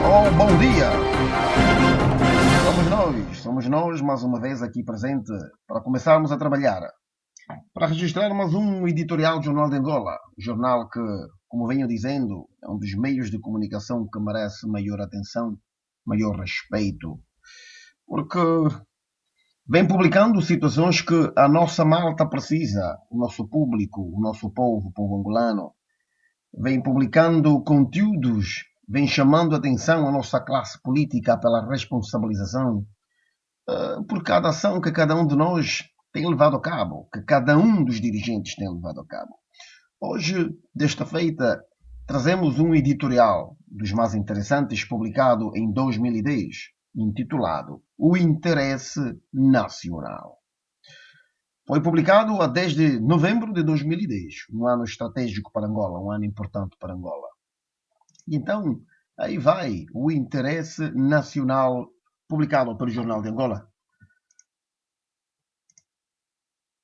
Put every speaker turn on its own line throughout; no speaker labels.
Oh, bom dia! Somos nós mais uma vez aqui presente para começarmos a trabalhar, para registrarmos um editorial do Jornal de Angola, jornal que, como venho dizendo, é um dos meios de comunicação que merece maior atenção, maior respeito, porque vem publicando situações que a nossa malta precisa, o nosso público, o nosso povo, o povo angolano, vem publicando conteúdos, vem chamando a atenção a nossa classe política pela responsabilização por cada ação que cada um de nós tem levado a cabo, que cada um dos dirigentes tem levado a cabo. Hoje, desta feita, trazemos um editorial dos mais interessantes publicado em 2010, intitulado O Interesse Nacional. Foi publicado a 10 de novembro de 2010, um ano estratégico para Angola, um ano importante para Angola. E então, aí vai o Interesse Nacional, publicado pelo Jornal de Angola.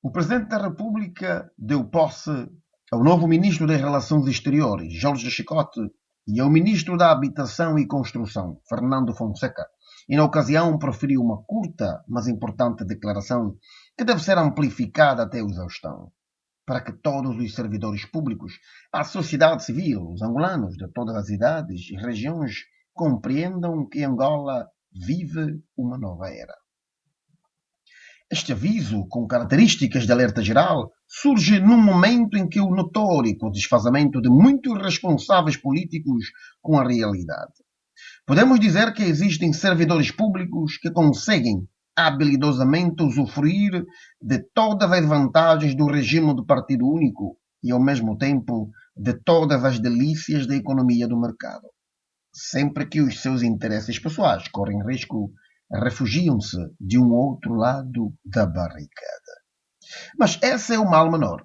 O Presidente da República deu posse ao novo Ministro das Relações Exteriores, Jorge Chicote, e ao Ministro da Habitação e Construção, Fernando Fonseca, e na ocasião proferiu uma curta, mas importante declaração que deve ser amplificada até a exaustão, para que todos os servidores públicos, a sociedade civil, os angolanos de todas as idades e regiões compreendam que Angola vive uma nova era. Este aviso, com características de alerta geral, surge num momento em que o notórico desfazamento de muitos responsáveis políticos com a realidade. Podemos dizer que existem servidores públicos que conseguem habilidosamente usufruir de todas as vantagens do regime de partido único e, ao mesmo tempo, de todas as delícias da economia do mercado. Sempre que os seus interesses pessoais correm risco, refugiam-se de um outro lado da barricada. Mas esse é o mal menor.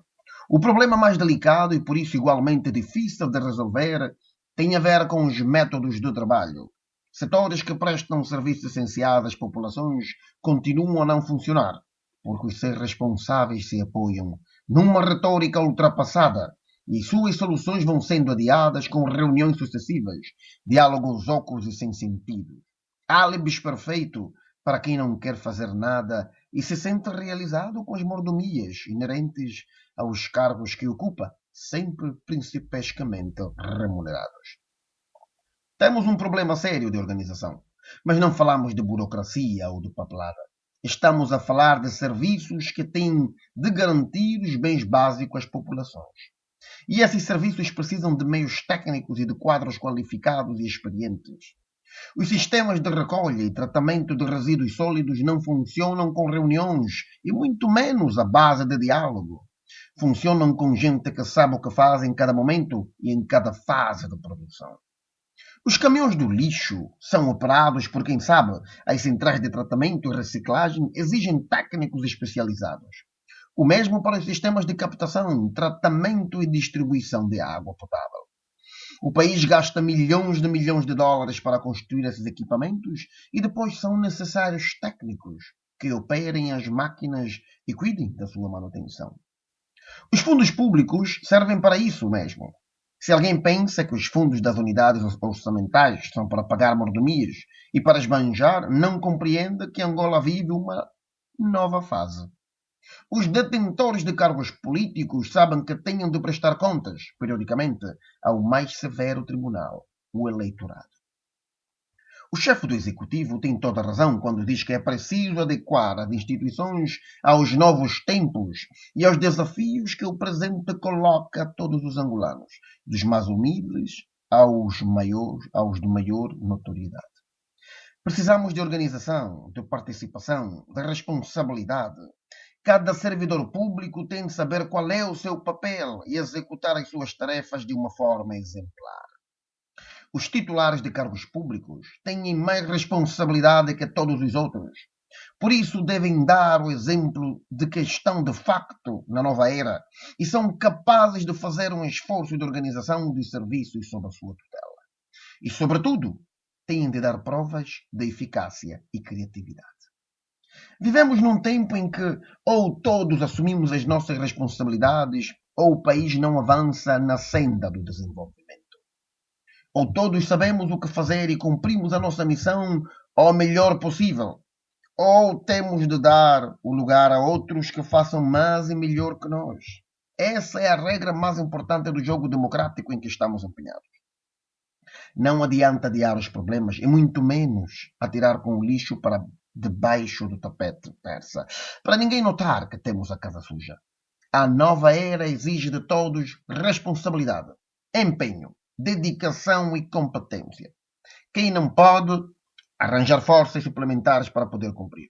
O problema mais delicado e por isso igualmente difícil de resolver tem a ver com os métodos de trabalho. Setores que prestam serviços essenciais às populações continuam a não funcionar, porque os seus responsáveis se apoiam numa retórica ultrapassada e suas soluções vão sendo adiadas com reuniões sucessivas, diálogos ocos e sem sentido. Álibis perfeito para quem não quer fazer nada e se sente realizado com as mordomias inerentes aos cargos que ocupa, sempre principescamente remunerados. Temos um problema sério de organização, mas não falamos de burocracia ou de papelada. Estamos a falar de serviços que têm de garantir os bens básicos às populações. E esses serviços precisam de meios técnicos e de quadros qualificados e experientes. Os sistemas de recolha e tratamento de resíduos sólidos não funcionam com reuniões e muito menos à base de diálogo. Funcionam com gente que sabe o que faz em cada momento e em cada fase de produção. Os caminhões do lixo são operados por quem sabe. As centrais de tratamento e reciclagem exigem técnicos especializados. O mesmo para os sistemas de captação, tratamento e distribuição de água potável. O país gasta milhões de dólares para construir esses equipamentos e depois são necessários técnicos que operem as máquinas e cuidem da sua manutenção. Os fundos públicos servem para isso mesmo. Se alguém pensa que os fundos das unidades orçamentais são para pagar mordomias e para esbanjar, não compreende que Angola vive uma nova fase. Os detentores de cargos políticos sabem que tenham de prestar contas, periodicamente, ao mais severo tribunal, o eleitorado. O chefe do Executivo tem toda a razão quando diz que é preciso adequar as instituições aos novos tempos e aos desafios que o presente coloca a todos os angolanos, dos mais humildes aos de maior notoriedade. Precisamos de organização, de participação, de responsabilidade. Cada servidor público tem de saber qual é o seu papel e executar as suas tarefas de uma forma exemplar. Os titulares de cargos públicos têm mais responsabilidade que todos os outros. Por isso devem dar o exemplo de que estão de facto na nova era e são capazes de fazer um esforço de organização dos serviços sob a sua tutela. E, sobretudo, têm de dar provas de eficácia e criatividade. Vivemos num tempo em que ou todos assumimos as nossas responsabilidades ou o país não avança na senda do desenvolvimento. Ou todos sabemos o que fazer e cumprimos a nossa missão ao melhor possível, ou temos de dar o lugar a outros que façam mais e melhor que nós. Essa é a regra mais importante do jogo democrático em que estamos empenhados. Não adianta adiar os problemas, e muito menos atirar com o lixo para debaixo do tapete persa, para ninguém notar que temos a casa suja. A nova era exige de todos responsabilidade, empenho, dedicação e competência. Quem não pode, arranjar forças suplementares para poder cumprir.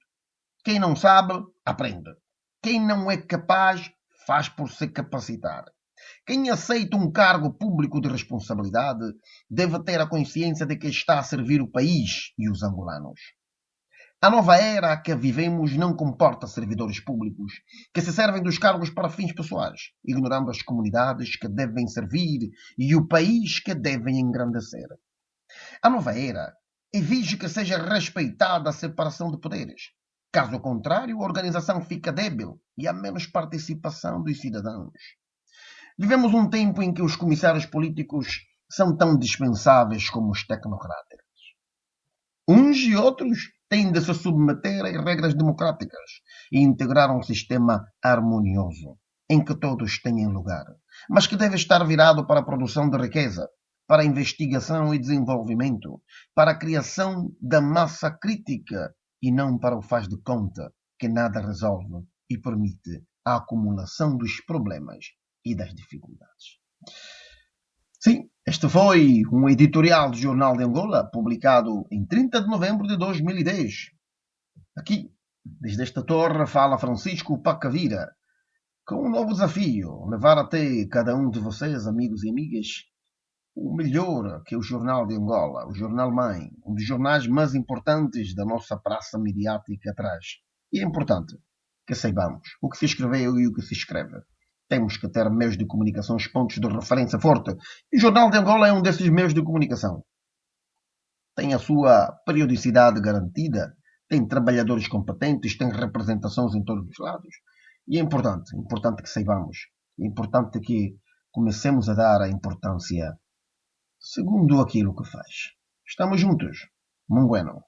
Quem não sabe, aprende. Quem não é capaz, faz por se capacitar. Quem aceita um cargo público de responsabilidade deve ter a consciência de que está a servir o país e os angolanos. A nova era a que vivemos não comporta servidores públicos que se servem dos cargos para fins pessoais, ignorando as comunidades que devem servir e o país que devem engrandecer. A nova era exige que seja respeitada a separação de poderes. Caso contrário, a organização fica débil e há menos participação dos cidadãos. Vivemos um tempo em que os comissários políticos são tão dispensáveis como os tecnocratas. Uns e outros têm de se submeter às regras democráticas e integrar um sistema harmonioso, em que todos tenham lugar, mas que deve estar virado para a produção de riqueza, para a investigação e desenvolvimento, para a criação da massa crítica e não para o faz de conta que nada resolve e permite a acumulação dos problemas e das dificuldades. Sim, este foi um editorial do Jornal de Angola, publicado em 30 de novembro de 2010. Aqui, desde esta torre, fala Francisco Pacavira, com um novo desafio, levar até cada um de vocês, amigos e amigas, o melhor que é o Jornal de Angola, o Jornal Mãe, um dos jornais mais importantes da nossa praça midiática atrás. E é importante que saibamos o que se escreveu e o que se escreve. Temos que ter meios de comunicação, pontos de referência forte. E o Jornal de Angola é um desses meios de comunicação. Tem a sua periodicidade garantida, tem trabalhadores competentes, tem representações em todos os lados. E é importante que saibamos. É importante que comecemos a dar a importância segundo aquilo que faz. Estamos juntos. Muito bueno.